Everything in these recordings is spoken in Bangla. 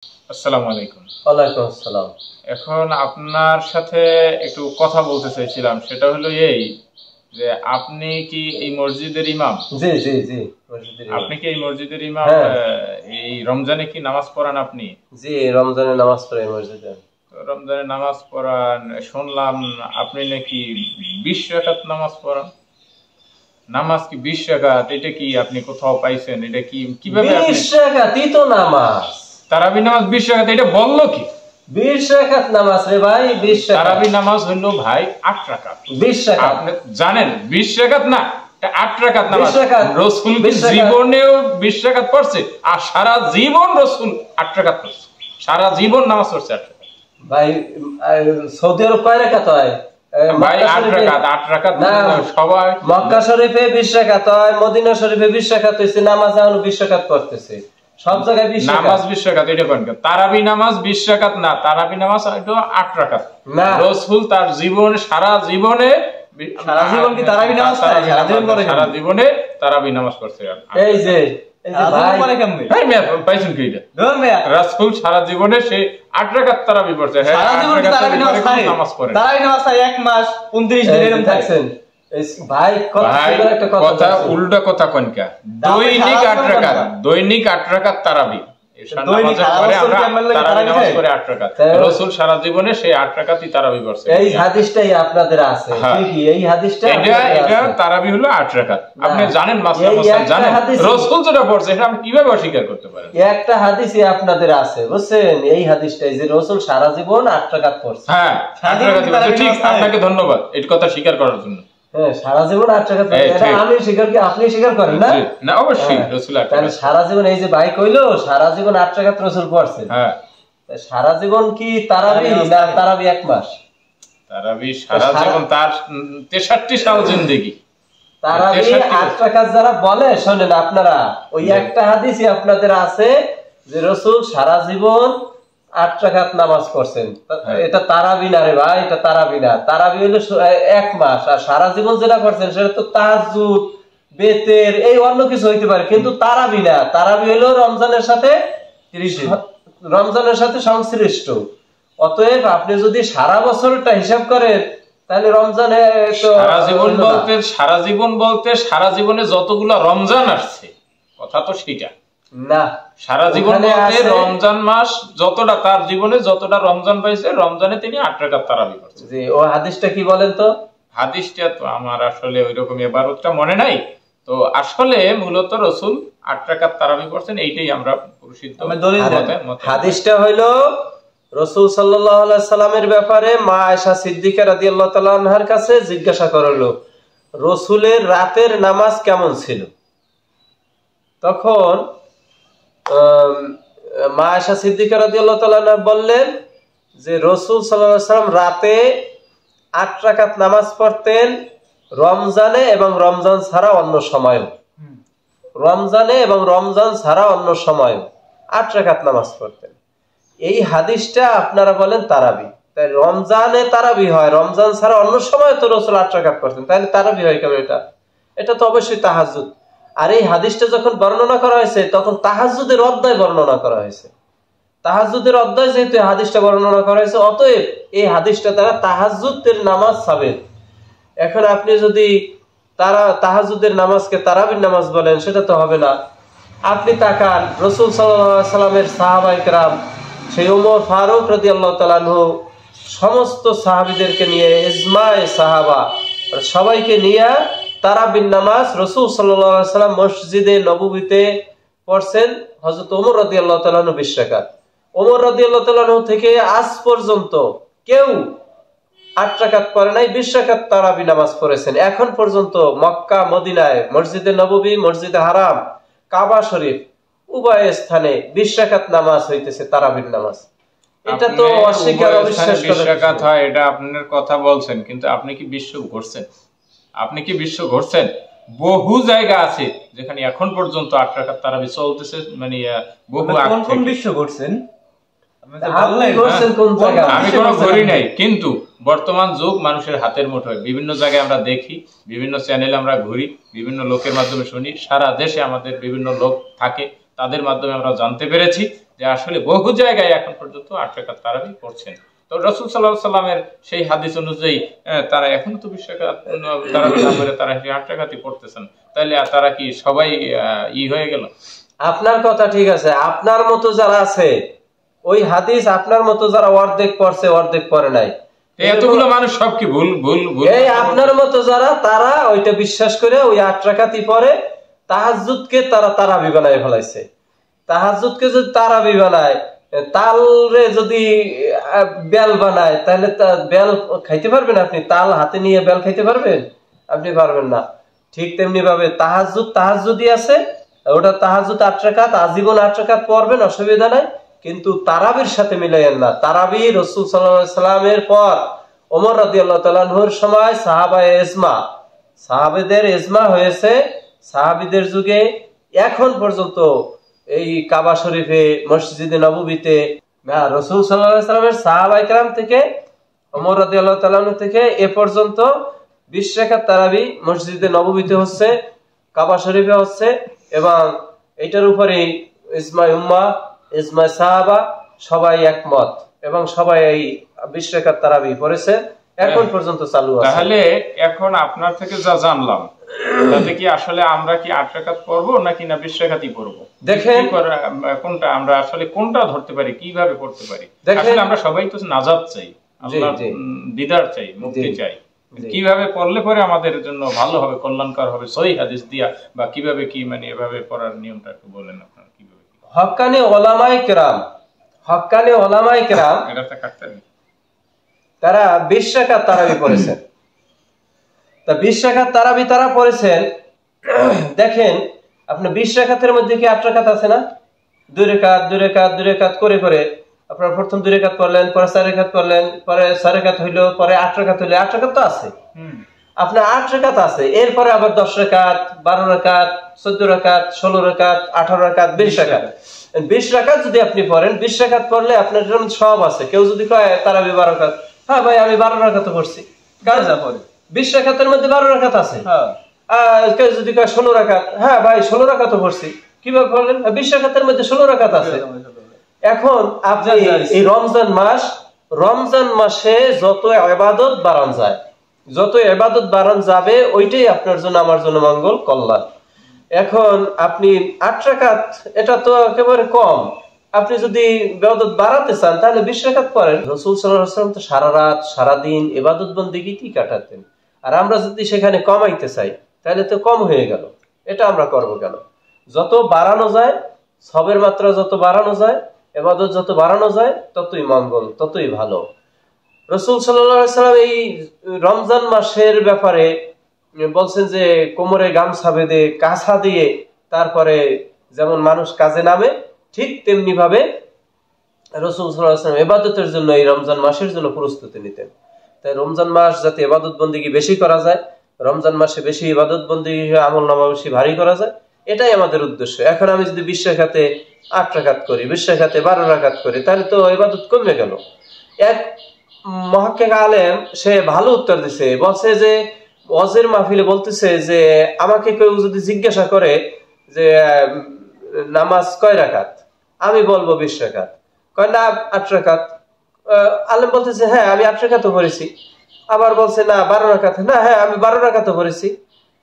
আসসালামু আলাইকুম। ওয়ালাইকুম আসসালাম। এখন আপনার সাথে একটু কথা বলতে চাইছিলাম, সেটা হলো এই যে আপনি কি এই মসজিদের ইমাম? জি জি জি, মসজিদের ইমাম। আপনি কি এই মসজিদের ইমাম? হ্যাঁ। এই রমজানে কি নামাজ পড়ান আপনি? জি, রমজানে নামাজ পড়ি মসজিদে। রমজানে নামাজ পড়ান, শুনলাম আপনি নাকি 20 রাকাত নামাজ পড়ান। নামাজ কি 20 রাকাত? এটা কি আপনি কোথাও পাইছেন? এটা কি কিভাবে আপনি 20 রাকাতই তো নামাজ। তারাবি নামাজ 20 রাকাত এটা বললো কি? 20 রাকাত নামাজ রে ভাই, 20 রাকাত। তারাবি নামাজ হলো ভাই 8 রাকাত। 20 রাকাত আপনি জানেন 20 রাকাত না, এটা 8 রাকাত নামাজ। 20 রাকাত। রাসূল 20 রাকাত। জীবনেও 20 রাকাত পড়ছে, আর সারা জীবন রাসূল 8 রাকাত পড়ছে। সারা জীবন নামাজ পড়ছে 8 রাকাত। ভাই সৌদি আরব কয় রাকাত হয়? ভাই 8 রাকাত, 8 রাকাত সবাই। মক্কা শরীফে 20 রাকাত হয়, মদিনা শরীফে 20 রাকাত হইছে, নামাজ এখন 20 রাকাত পড়তেছে। সব জায়গায় 20 রাকাত। নামাজ 20 রাকাত এটা কোন? তারাবি নামাজ 20 রাকাত না, তারাবি নামাজ এটা 8 রাকাত। না, রাসূল তার জীবনে সারা জীবনে কি তারাবি নামাজ পড়ে? সারা জীবন পড়ে? সারা জীবনে তারাবি নামাজ পড়ছে। এই যে ভাই ভাই মিয়া পাইছেন কি এটা? রাসূল সারা জীবনে সে 8 রাকাত তারাবি পড়ছে। হ্যাঁ, সারা জীবন কি তারাবি নামাজ পড়ে। তারাবি নামাজ 1 মাস 29 দিন এরকম দেখছেন ভাই, কথা উল্টা কথা কনকা। দৈনিক 8 রাকাত, দৈনিক 8 রাকাত তারাবি। দৈনিক তারাবি নামাজ পড়ে 8 রাকাত। রাসূল সারা জীবনে সে 8 রাকাতই তারাবি পড়ছে। এই হাদিসটাই আপনাদের আছে ঠিকই, এই হাদিসটা এটা তারাবি হলো 8 রাকাত। আপনি জানেন মাসলা জানেন, রাসূল যেটা পড়ছে এটা আপনি কিভাবে অস্বীকার করতে পারেন? একটা হাদিসই আপনাদের আছে, বুঝছেন? এই হাদিসটাই যে রাসূল সারা জীবন 8 রাকাত পড়ছে। হ্যাঁ, 8 রাকাত পড়ছে। ঠিক, আপনাকে ধন্যবাদ এই কথা স্বীকার করার জন্য। হ্যাঁ, সারা জীবন 8 রাকাত পড়ছে। এটা আমি স্বীকার কি আপনি স্বীকার করেন না? না, অবশ্যই রাসূল 8 রাকাত। সারা জীবন এই যে ভাই কইলো সারা জীবন 8 রাকাত রাসূল পড়ছে। হ্যাঁ, সারা জীবন কি তারাবি না তারাবি 1 মাস? তারাবি সারা জীবন তার 63 সাল জিন্দেগি। তারাবি 8 রাকাত যারা বলে শুনেন আপনারা, ওই একটা হাদিসই আপনাদের আছে যে রাসূল সারা জীবন 8 রাকাত নামাজ পড়ছেন। এটা তারাবি না রে ভাই, এটা তারাবি না। তারাবি হলো 1 মাস, আর সারা জীবন যেটা করছেন সেটা তো তাহাজ্জুদ, বেতের, এই অন্য কিছু হইতে পারে, কিন্তু তারাবি না। তারাবি হলো রমজানের সাথে সংশ্লিষ্ট। অতএব আপনি যদি সারা বছরটা হিসাব করেন তাহলে রমজানে সারা জীবনে যতগুলো রমজান আসছে, কথা তো সেটা না। সারা জীবন বলতে রমজান মাস যতটা তার জীবনে যতটা রমজান পাইছে, রমজানে তিনি 8 রাকাত তারাবি করছেন। জি, ও হাদিসটা কি বলেন তো? হাদিসটা তো আমার আসলে ওইরকম ইবারতটা মনে নাই। তো আসলে মূলত রাসূল 8 রাকাত তারাবি করছেন, এইটাই আমরা প্রসিদ্ধ হাদিসটা হইলো রাসূল সাল্লাল্লাহু আলাইহি সাল্লামের ব্যাপারে মা আয়েশা সিদ্দিকা রাদিয়াল্লাহু তাআলা আনহার কাছে জিজ্ঞাসা করলো রাসূলের রাতের নামাজ কেমন ছিল। তখন মা আয়েশা সিদ্দিকা রাদিয়াল্লাহু তাআলা আনহা বললেন যে রাসূল সাল্লাল্লাহু আলাইহি সাল্লাম রাতে 8 রাকাত নামাজ পড়তেন, রমজানে এবং রমজান ছাড়া অন্য সময়ও। রমজানে এবং রমজান ছাড়া অন্য সময়ও 8 রাকাত নামাজ পড়তেন। এই হাদিসটা আপনারা বলেন তারাবি। তাই রমজানে তারাবি হয়, রমজান ছাড়া অন্য সময় তো রাসূল 8 রাকাত পড়তেন, তাহলে তারাবি হয় কেমন? এটা তো অবশ্যই তাহাজ্জুদ। আর এই হাদিসটা যখন বর্ণনা করা হয়েছে তখন তাহাজ্জুদের অধ্যায় বর্ণনা করা হয়েছে। তাহাজ্জুদের অধ্যায় যেহেতু হাদিসটা বর্ণনা করা হয়েছে, অতএব এই হাদিসটা দ্বারা তাহাজ্জুদের নামাজ সাবেত। এখন আপনি যদি তাহাজ্জুদের নামাজকে তারাবির নামাজ বলেন, সেটা তো হবে না। আপনি তাকান রাসূল সাল্লাল্লাহু আলাইহি সাল্লামের সাহাবায়ে কেরাম, সেই ওমর ফারুক রাদিয়াল্লাহু তাআলা আনহু সমস্ত সাহাবীদেরকে নিয়ে, ইজমায়ে সাহাবা সবাইকে নিয়ে তারাবির নামাজ রাসূল সাল্লাল্লাহু আলাইহি সাল্লাম মসজিদে নববীতে পড়ছেন। হযরত ওমর রাদিয়াল্লাহু তাআলা আনহু 20 রাকাত। ওমর রাদিয়াল্লাহু তাআলা আনহু থেকে আজ পর্যন্ত কেউ 8 রাকাত পড়ে নাই, 20 রাকাত তারাবি নামাজ পড়েছেন। এখন পর্যন্ত মক্কা মদিনায়, মসজিদে নববী, মসজিদে হারাম, কাবা শরীফ উভয় স্থানে 20 রাকাত নামাজ হইতেছে তারাবির নামাজ। এটা তো অস্বীকার অবিশ্বাস করা 20 রাকাত হয়, এটা আপনার কথা বলছেন, কিন্তু আপনি কি বিশ্ব ঘুরছেন? আপনি কি বিশ্ব ঘুরছেন? বহু জায়গা আছে যেখানে এখন পর্যন্ত 8 রাকাত তারাবি চলতেছে, মানে বহু কোন বিশ্ব ঘুরছেন? আমি কোনো ঘুরি নাই, কিন্তু বর্তমান যুগ মানুষের হাতের মুঠোয়। বিভিন্ন জায়গায় আমরা দেখি, বিভিন্ন চ্যানেলে আমরা ঘুরি, বিভিন্ন লোকের মাধ্যমে শুনি, সারা দেশে আমাদের বিভিন্ন লোক থাকে, তাদের মাধ্যমে আমরা জানতে পেরেছি যে আসলে বহু জায়গায় এখন পর্যন্ত 8 রাকাত তারাবি পড়ছেন। তো রাসূল সাল্লাল্লাহু আলাইহি ওয়াসাল্লামের সেই হাদিস অনুযায়ী তারা এখন তো 20 রাকাত তারাবি না পড়ে তারা 8 রাকাতই পড়তেছেন, তাহলে তারা কি সবাই হয়ে গেল? আপনার কথা ঠিক আছে, আপনার মতো যারা আছে ওই হাদিস আপনার মতো যারা অর্ধেক পড়ছে অর্ধেক পড়ে নাই, এতগুলো মানুষ সব কি ভুল ভুল ভুল? এই আপনার মতো যারা তারা ওইটা বিশ্বাস করে ওই 8 রাকাতই পড়ে, তাহাজ্জুদকে তারা তারাবি বানায় ফেলাইছে। তাহাজ্জুদকে যদি তারাবি বানায়, তালরে যদি বেল বানায়, তাহলে বেল খাইতে পারবেন আপনি? তাল হাতে নিয়ে বেল খাইতে পারবেন? আপনি পারবেন না। ঠিক তেমনি ভাবে তাহাজ্জুদই আছে, ওটা তাহাজ্জুদ 8 রাকাত, আজীবন 8 রাকাত পড়বেন, অসুবিধা নাই, কিন্তু তারাবির সাথে মিলাইয়েন না। তারাবি রাসূল সাল্লাল্লাহু আলাইহি সাল্লামের পর ওমর রাদিয়াল্লাহু তাআলা আনহুর সময় সাহাবাদের ইজমা হয়েছে, সাহাবীদের যুগে এখন পর্যন্ত এই কাবা শরীফে, মসজিদে নববীতে রাসূল সাল্লাল্লাহু আলাইহি সাল্লামের সাহাবায়ে কেরাম থেকে, ওমর রাদিয়াল্লাহু তাআলা আনহু থেকে এ পর্যন্ত 20 রাকাত তারাবি মসজিদে নববীতে হচ্ছে, কাবা শরীফে হচ্ছে, এবং এটার উপরে ইজমায়ে উম্মাহ, ইজমায়ে সাহাবা সবাই একমত, এবং সবাই এই 20 রাকাত তারাবি পড়েছে, এখন পর্যন্ত চালু আছে। তাহলে এখন আপনার থেকে যা জানলাম, তাতে কি আসলে আমরা কি 8 রাকাত পড়বো নাকি না 20 রাকাতই পড়বো? দেখেন কোনটা আমরা আসলে কোনটা ধরতে পারি, কিভাবে পড়তে পারি? দেখেন, আসলে আমরা সবাই তো নাজাত চাই, আল্লাহর দিদার চাই, মুক্তি চাই। কিভাবে পড়লে পরে আমাদের জন্য ভালো হবে, কল্যাণকর হবে, সহিহ হাদিস দিয়া, বা কিভাবে কি মানে এভাবে পড়ার নিয়মটা একটু বলেন আপনারা কিভাবে? হক্কানি ওলামায়ে কেরাম এটা তো কাটতে হবে, তারা 20 রাকাত তারাবি পড়েছেন। তা 20 রাকাত তারাবি তারা পড়েছেন। দেখেন, আপনার 20 রাকাতের মধ্যে কি 8 রাকাত আছে না? 2 রাকাত করে করে আপনার প্রথম 2 রাকাত পড়লেন, পরে 4 রাকাত পড়লেন, পরে 4 রাকাত হইলো, পরে 8 রাকাত হইলো। 8 রাকাত তো আছে, আপনার 8 রাকাত আছে। এরপরে আবার 10 রাকাত, 12 রাকাত, 14 রাকাত, 16 রাকাত, 18 রাকাত, 20 রাকাত। 20 রাকাত যদি আপনি পড়েন, 20 রাকাত পড়লে আপনার সব আছে। কেউ যদি কয় তারাবি 12 রাকাত, হ্যাঁ ভাই আমি 12 রাকাত পড়ছি, কাজ পড়ে 20 রাকাতের মধ্যে 12 রাকাত আছে। কেউ যদি কয় 16 রাকাত, হ্যাঁ ভাই 16 রাকাত পড়ছি। কিভাবে পড়লেন? 20 রাকাতের মধ্যে 16 রাকাত আছে। এখন আপনি এই রমজান মাসে যত ইবাদত বাড়ান যাবে, ওইটাই আপনার জন্য আমার জন্য মঙ্গল, কল্যাণ। এখন আপনি 8 রাকাত, এটা তো একেবারে কম। আপনি যদি ইবাদত বাড়াতে চান তাহলে 20 রাকাত পড়েন। রাসূল সাল্লাল্লাহু আলাইহি ওয়াসাল্লাম তো সারা রাত সারা দিন ইবাদত বন্দেগীতে কাটাতেন, আর আমরা যদি সেখানে কমাইতে চাই তাহলে তো কম হয়ে গেল। এটা আমরা করব কেন? যত বাড়ানো যায়, সবের মাত্রা যত বাড়ানো যায়, ইবাদত যত বাড়ানো যায়, ততই মঙ্গল, ততই ভালো। রাসূল সাল্লাল্লাহু আলাইহি ওয়াসাল্লাম এই রমজান মাসের ব্যাপারে বলছেন যে কোমরে গামছা বেঁধে, কাছা দিয়ে তারপরে যেমন মানুষ কাজে নামে, ঠিক তেমনি ভাবে রাসূল সাল্লাল্লাহু আলাইহি ওয়াসাল্লাম ইবাদতের জন্য এই রমজান মাসের জন্য প্রস্তুতি নিতেন। তাই রমজান মাস যাতে ইবাদত বন্দেগী বেশি করা যায়, রমজান মাসে বেশি ইবাদত বন্দেগী, আমলনামা বেশি ভারী করা যায়, এটাই আমাদের উদ্দেশ্য। এখন আমি যদি 20 রাকাতে 8 রাকাত করি, 20 রাকাতে 12 রাকাত করি, তাহলে তো ইবাদত কমে গেল। এক মুহাক্কিক আলেম সে ভালো উত্তর দিছে, বলছে যে ওয়াজের মাহফিলে বলতেছে যে আমাকে কেউ যদি জিজ্ঞাসা করে যে নামাজ কয় রাকাত, আমি বলবো 20 রাকাত। কয় না 8 রাকাত। আলেম বলতেছে হ্যাঁ আমি 8 রাকাত পড়েছি। আবার বলছে না 12 রাকাত, না হ্যাঁ আমি 12 রাকাত পড়েছি।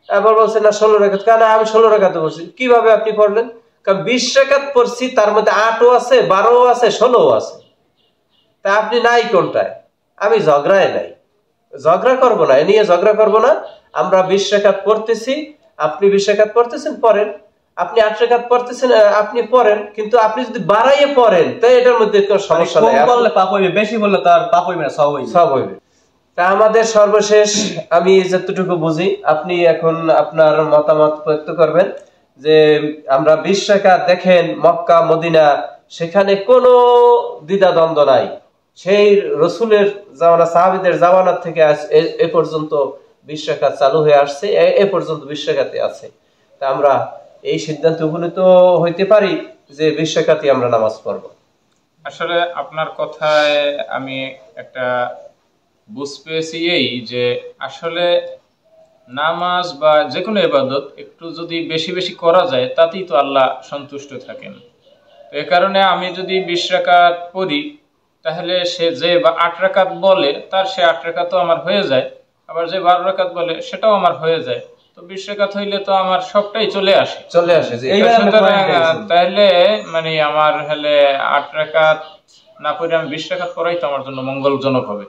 আবার বলছে না 16 রাকাত, কেন আমি 16 রাকাত পড়ছি। কিভাবে আপনি পড়লেন? কারণ 20 রাকাত পড়ছি, তার মধ্যে 8ও আছে, 12ও আছে, 16ও আছে। তা আপনি নাই কোনটায়? আমি ঝগড়ায় নাই, ঝগড়া করবো না, এ নিয়ে ঝগড়া করবো না। আমরা 20 রাকাত পড়তেছি, আপনি 20 রাকাত পড়তেছেন, পড়েন। আপনি 8 রাকাত পড়তেছেন, আপনি পড়েন, কিন্তু আপনি যদি বাড়াইয়ে পড়েন তাই এটার মধ্যে কোনো সমস্যা নাই। কম বললে পাপ হইবে, বেশি বললে তার পাপ হইবে না, সব হইবে। তা আমাদের সর্বশেষ আমি যতটুকু বুঝি, আপনি এখন আপনার মতামত ব্যক্ত করবেন যে আমরা 20 রাকাত, দেখেন মক্কা মদিনা, সেখানে কোনো দ্বিধাদ্বন্দ্ব নাই। সেই রসুলের জামানা, সাহাবীদের জামানা থেকে এ পর্যন্ত 20 রাকাত চালু হয়ে আসছে, এ পর্যন্ত 20 রাকাতে আছে। তা আমরা এই সিদ্ধান্তে উপনীত হইতে পারি যে 20 রাকাতই আমরা নামাজ পড়ব। আসলে আপনার কথায় আমি একটা বুঝ পেয়েছি এই যে আসলে নামাজ বা যে কোনো ইবাদত একটু যদি বেশি বেশি করা যায় তাতেই তো আল্লাহ সন্তুষ্ট থাকেন। তো এ কারণে আমি যদি 20 রাকাত পড়ি তাহলে সে যে 8 রাকাত বলে তার সে 8 রাকাতও আমার হয়ে যায়, আবার যে 12 রাকাত বলে সেটাও আমার হয়ে যায়। তো 20 রাকাত হইলে তো আমার সবটাই চলে আসে তাহলে মানে আমার হলে 8 রাকাত না পড়ে আমি 20 রাকাত পড়াই তো আমার জন্য মঙ্গলজনক হবে।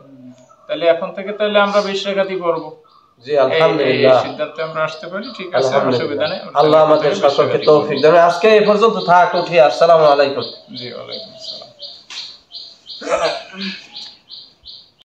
তাহলে এখন থেকে তাহলে আমরা 20 রাকাতই পড়বো। জি আলহামদুলিল্লাহ, সিদ্ধান্তে আমরা আসতে পারি। ঠিক আছে, অসুবিধা নেই। আল্লাহ আমাদের সকলকে তৌফিক দেন। আজকে এই পর্যন্ত থাক, উঠি। আসসালামু আলাইকুম। জি ওয়ালাইকুম আসসালাম।